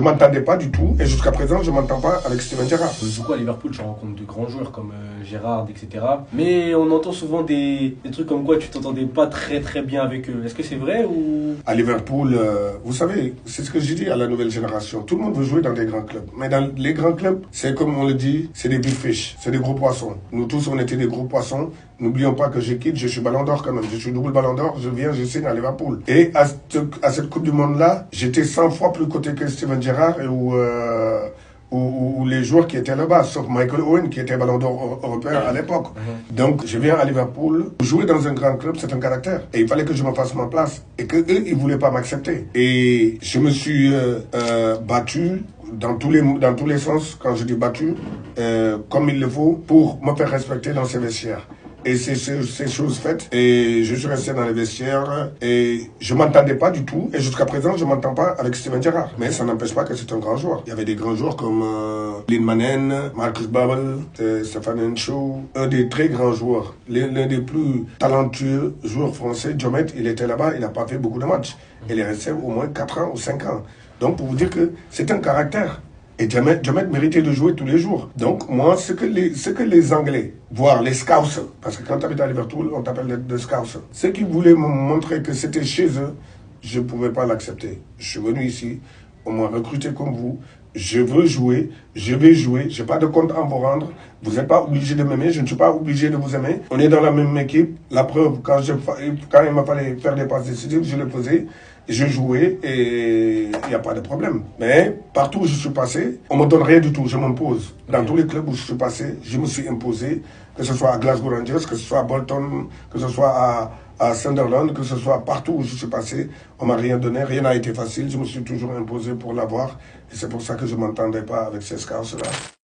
Je m'entendais pas du tout et jusqu'à présent je m'entends pas avec Steven Gerrard. Du coup, à Liverpool, tu rencontres de grands joueurs comme Gerrard, etc. Mais on entend souvent des trucs comme quoi tu t'entendais pas très bien avec eux. Est-ce que c'est vrai ou... À Liverpool, vous savez, c'est ce que j'ai dit à la nouvelle génération. Tout le monde veut jouer dans des grands clubs. Mais dans les grands clubs, c'est comme on le dit, c'est des big fish, c'est des gros poissons. Nous tous, on était des gros poissons. N'oublions pas que je quitte, je suis ballon d'or quand même. Je suis double ballon d'or, je signe à Liverpool. Et à cette Coupe du Monde-là, j'étais 100 fois plus coté que Steven Gerrard et ou les joueurs qui étaient là-bas, sauf Michael Owen qui était ballon d'or européen à l'époque. Donc je viens à Liverpool. Jouer dans un grand club, c'est un caractère. Et il fallait que je me fasse ma place. Et qu'eux, ils ne voulaient pas m'accepter. Et je me suis battu dans tous les sens, quand je dis battu, comme il le faut, pour me faire respecter dans ces vestiaires. Et c'est choses faites. Et je suis resté dans les vestiaires et je m'entendais pas du tout. Et jusqu'à présent, je m'entends pas avec Steven Gerrard. Mais ça n'empêche pas que c'est un grand joueur. Il y avait des grands joueurs comme Lynn Manen, Marcus Babbel, Stéphane Henshaw. Un des très grands joueurs. L'un des plus talentueux joueurs français, Djomet, il était là-bas, il n'a pas fait beaucoup de matchs. Il est resté au moins 4 ans ou 5 ans. Donc pour vous dire que c'est un caractère. Et Djomet méritait de jouer tous les jours. Donc, moi, ce que les Anglais, voire les Scouts, parce que quand tu habites à Liverpool, on t'appelle des Scouts, ceux qui voulaient me montrer que c'était chez eux, je ne pouvais pas l'accepter. Je suis venu ici, on m'a recruté comme vous, je veux jouer, je vais jouer, je n'ai pas de compte à vous rendre, vous n'êtes pas obligé de m'aimer, je ne suis pas obligé de vous aimer. On est dans la même équipe, la preuve, quand il m'a fallu faire des passes décisives, je le faisais. Je jouais et il n'y a pas de problème. Mais partout où je suis passé, on ne me donne rien du tout, je m'impose. Dans tous les clubs où je suis passé, je me suis imposé, que ce soit à Glasgow Rangers, que ce soit à Bolton, que ce soit à Sunderland, que ce soit partout où je suis passé, on ne m'a rien donné, rien n'a été facile, je me suis toujours imposé pour l'avoir. Et c'est pour ça que je ne m'entendais pas avec ces scouts-là.